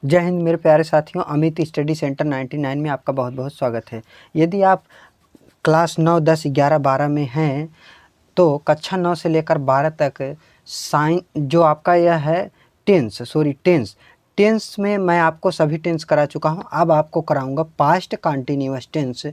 जय हिंद मेरे प्यारे साथियों, अमित स्टडी सेंटर 99 में आपका बहुत बहुत स्वागत है। यदि आप क्लास 9, 10, 11, 12 में हैं तो कक्षा 9 से लेकर 12 तक साइंस जो आपका यह है टेंस में मैं आपको सभी टेंस करा चुका हूं। अब आपको कराऊंगा पास्ट कंटिन्यूअस टेंस,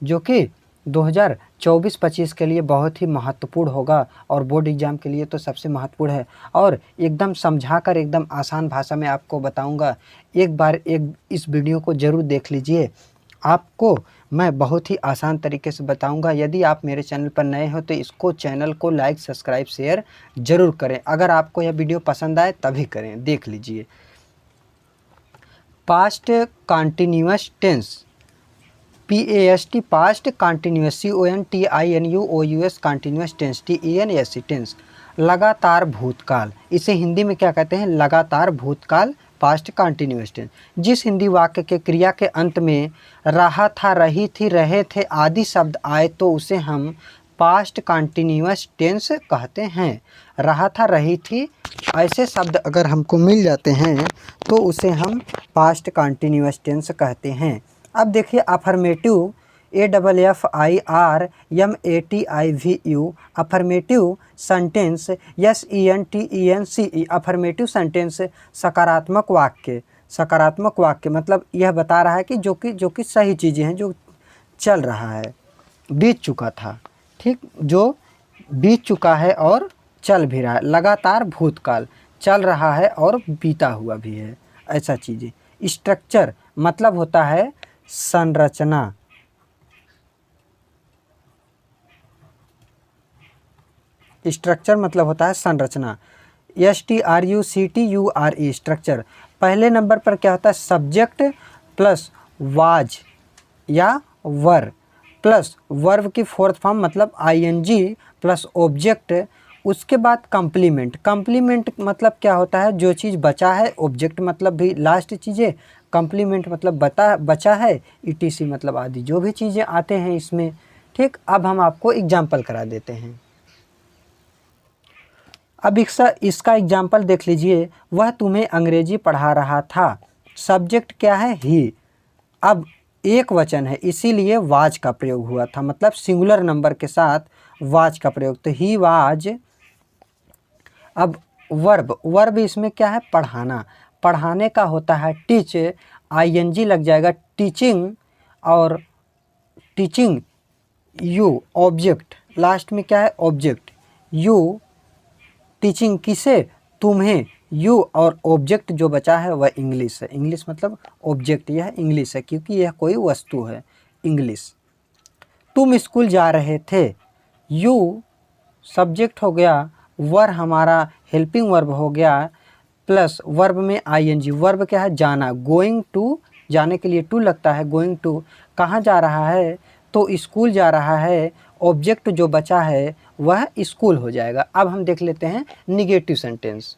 जो कि 2024-25 के लिए बहुत ही महत्वपूर्ण होगा और बोर्ड एग्ज़ाम के लिए तो सबसे महत्वपूर्ण है। और एकदम समझाकर एकदम आसान भाषा में आपको बताऊंगा। एक बार इस वीडियो को ज़रूर देख लीजिए, आपको मैं बहुत ही आसान तरीके से बताऊंगा। यदि आप मेरे चैनल पर नए हो तो इसको चैनल को लाइक, सब्सक्राइब, शेयर ज़रूर करें। अगर आपको यह वीडियो पसंद आए तभी करें। देख लीजिए, past continuous tense, PAST past continuous, CONTINUOUS continuous tense, TENS tense, लगातार भूतकाल। इसे हिंदी में क्या कहते हैं? लगातार भूतकाल, पास्ट कंटिन्यूअस टेंस। जिस हिंदी वाक्य के क्रिया के अंत में रहा था, रही थी, रहे थे आदि शब्द आए तो उसे हम पास्ट कंटिन्यूअस टेंस कहते हैं। रहा था, रही थी, ऐसे शब्द अगर हमको मिल जाते हैं तो उसे हम पास्ट कंटिन्यूअस टेंस कहते हैं। अब देखिए, affirmative, AFFIRMATIVU affirmative sentence, SENTENCE affirmative sentence सकारात्मक वाक्य। सकारात्मक वाक्य मतलब यह बता रहा है कि जो कि सही चीज़ें हैं, जो चल रहा है, बीत चुका था, ठीक, जो बीत चुका है और चल भी रहा है। लगातार भूतकाल, चल रहा है और बीता हुआ भी है, ऐसा चीज़ें। स्ट्रक्चर मतलब होता है संरचना। स्ट्रक्चर मतलब होता है संरचना। STRUCTURE structure. पहले नंबर पर क्या होता है? सब्जेक्ट प्लस वाज या वर प्लस वर्ब की फोर्थ फॉर्म मतलब ING प्लस ऑब्जेक्ट। उसके बाद कंप्लीमेंट। कंप्लीमेंट मतलब क्या होता है? जो चीज़ बचा है। ऑब्जेक्ट मतलब भी लास्ट चीज़ें। कंप्लीमेंट मतलब बचा है। ETC मतलब आदि, जो भी चीज़ें आते हैं इसमें, ठीक। अब हम आपको एग्जाम्पल करा देते हैं। अब इसका एग्जाम्पल देख लीजिए। वह तुम्हें अंग्रेजी पढ़ा रहा था। सब्जेक्ट क्या है? ही। अब एक वचन है इसीलिए वाज का प्रयोग हुआ था, मतलब सिंगुलर नंबर के साथ वाज का प्रयोग, तो ही वाज। अब वर्ब इसमें क्या है? पढ़ाना। पढ़ाने का होता है टीच, ING लग जाएगा, टीचिंग। और टीचिंग यू, ऑब्जेक्ट लास्ट में क्या है? Object you. टीचिंग किसे? तुम्हें। यू और ऑब्जेक्ट जो बचा है वह इंग्लिश है। इंग्लिश मतलब ऑब्जेक्ट, यह इंग्लिश है क्योंकि यह कोई वस्तु है, इंग्लिश। तुम स्कूल जा रहे थे। यू सब्जेक्ट हो गया, वर हमारा हेल्पिंग वर्ब हो गया, प्लस वर्ब में ING। वर्ब क्या है? जाना। गोइंग टू, जाने के लिए टू लगता है। गोइंग टू, कहाँ जा रहा है? तो स्कूल जा रहा है। ऑब्जेक्ट जो बचा है वह स्कूल हो जाएगा। अब हम देख लेते हैं निगेटिव सेंटेंस।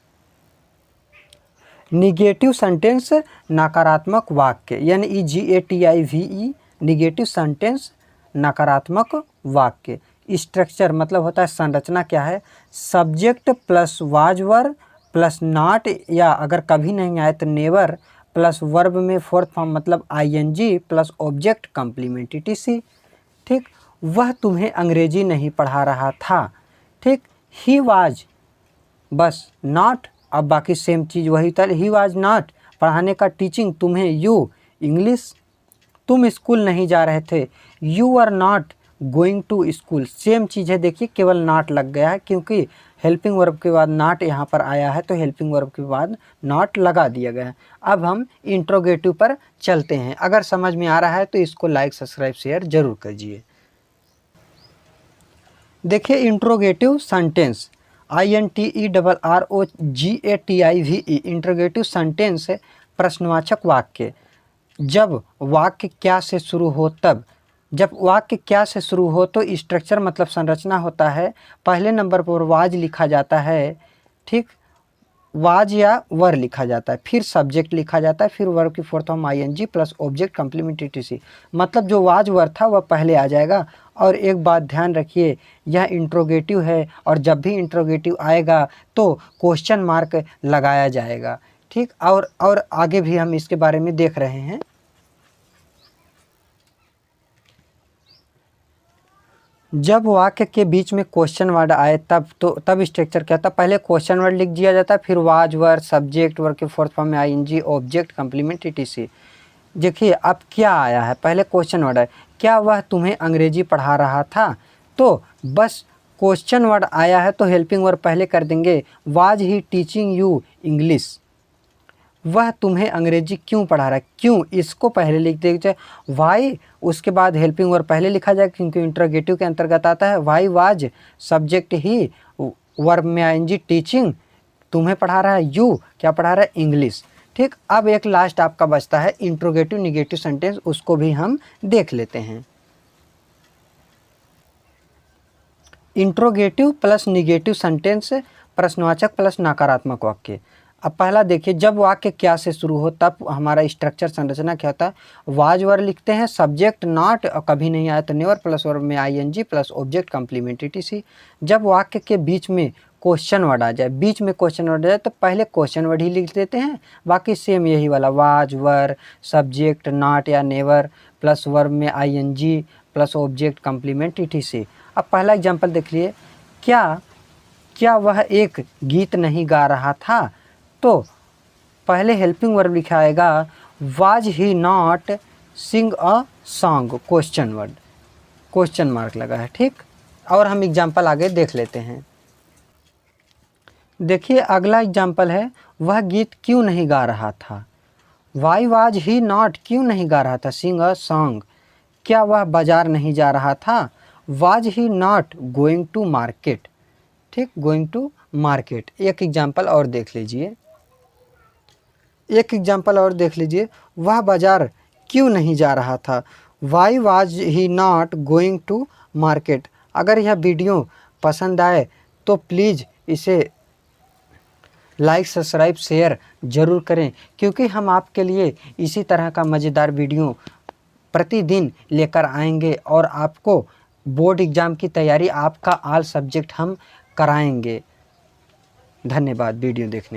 निगेटिव सेंटेंस नकारात्मक वाक्य, यानी NEGATIVE निगेटिव सेंटेंस नकारात्मक वाक्य। स्ट्रक्चर मतलब होता है संरचना। क्या है? Subject plus was were plus not, या अगर कभी नहीं आए तो नेवर, प्लस वर्ब में फोर्थ फॉर्म मतलब ING plus object complement ETC, ठीक। वह तुम्हें अंग्रेजी नहीं पढ़ा रहा था, ठीक। ही वाज, बस नॉट, अब बाकी सेम चीज़ वही था। ही वाज नॉट, पढ़ाने का टीचिंग, तुम्हें यू, इंग्लिश। तुम स्कूल नहीं जा रहे थे। You are not going to school, same चीज़ है। देखिए केवल नॉट लग गया है क्योंकि हेल्पिंग वर्ब के बाद नॉट यहाँ पर आया है, तो हेल्पिंग वर्ब के बाद नॉट लगा दिया गया है। अब हम इंट्रोगेटिव पर चलते हैं। अगर समझ में आ रहा है तो इसको लाइक, सब्सक्राइब, शेयर जरूर कीजिए। देखिए interrogative sentence, INTERROGATIVE interrogative sentence प्रश्नवाचक वाक्य। जब वाक्य क्या से शुरू हो तब। जब वाक्य क्या से शुरू हो तो स्ट्रक्चर मतलब संरचना होता है। पहले नंबर पर वाज लिखा जाता है, ठीक, वाज या वर लिखा जाता है, फिर सब्जेक्ट लिखा जाता है, फिर वर्ब की fourth form ING plus object complement ETC। मतलब जो वाज वर था वह पहले आ जाएगा। और एक बात ध्यान रखिए, यह इंट्रोगेटिव है और जब भी इंट्रोगेटिव आएगा तो क्वेश्चन मार्क लगाया जाएगा, ठीक, और आगे भी हम इसके बारे में देख रहे हैं। जब वाक्य के बीच में क्वेश्चन वर्ड आए तब स्ट्रक्चर क्या था, पहले क्वेश्चन वर्ड लिख दिया जाता है, फिर वाज वर सब्जेक्ट वर्ब के फोर्थ फॉर्म में आईएनजी ऑब्जेक्ट कंप्लीमेंट ईटीसी। देखिए अब क्या आया है, पहले क्वेश्चन वर्ड है, क्या वह तुम्हें अंग्रेजी पढ़ा रहा था, तो बस क्वेश्चन वर्ड आया है तो हेल्पिंग वर्ब पहले कर देंगे, was he teaching you English, वह तुम्हें अंग्रेजी क्यों पढ़ा रहा है, क्यों इसको पहले लिख दीजिए, वाई उसके बाद हेल्पिंग वर्ब पहले लिखा जाए क्योंकि इंटरोगेटिव के अंतर्गत आता है, why was subject he verb में आईएनजी टीचिंग तुम्हें पढ़ा रहा है, यू क्या पढ़ा रहा है इंग्लिश। ठीक, अब एक लास्ट आपका बचता है इंट्रोगेटिव निगेटिव सेंटेंस, उसको भी हम देख लेते हैं। इंट्रोगेटिव प्लस निगेटिव सेंटेंस, प्रश्नवाचक प्लस नकारात्मक वाक्य। अब पहला देखिए, जब वाक्य क्या से शुरू हो तब हमारा स्ट्रक्चर संरचना क्या होता है, वाज वर लिखते हैं, सब्जेक्ट नॉट कभी नहीं आया तो नेवर प्लस वर्ब में ING plus object complement ETC. जब वाक्य के बीच में क्वेश्चन वर्ड आ जाए, बीच में क्वेश्चन वर्ड आ जाए तो पहले क्वेश्चन वर्ड ही लिख देते हैं, बाकी सेम यही वाला वाज वर सब्जेक्ट नॉट या नेवर प्लस वर्ब में ING plus object complement ETC. अब पहला एग्जाम्पल देख लिए, क्या वह एक गीत नहीं गा रहा था, तो पहले हेल्पिंग वर्ब लिखा आएगा was he not sing a song, question word question mark लगा है। ठीक, और हम एग्जाम्पल आगे देख लेते हैं। देखिए अगला एग्जाम्पल है, वह गीत क्यों नहीं गा रहा था, वाई वाज ही नॉट क्यों नहीं गा रहा था सिंग अ सॉन्ग, क्या वह बाजार नहीं जा रहा था, was he not going to market. ठीक, गोइंग टू मार्केट। एक एग्जाम्पल और देख लीजिए, वह बाजार क्यों नहीं जा रहा था, why was he not going to market. अगर यह वीडियो पसंद आए तो प्लीज़ इसे लाइक सब्सक्राइब शेयर ज़रूर करें, क्योंकि हम आपके लिए इसी तरह का मज़ेदार वीडियो प्रतिदिन लेकर आएंगे और आपको बोर्ड एग्ज़ाम की तैयारी आपका ऑल सब्जेक्ट हम कराएंगे। धन्यवाद वीडियो देखने।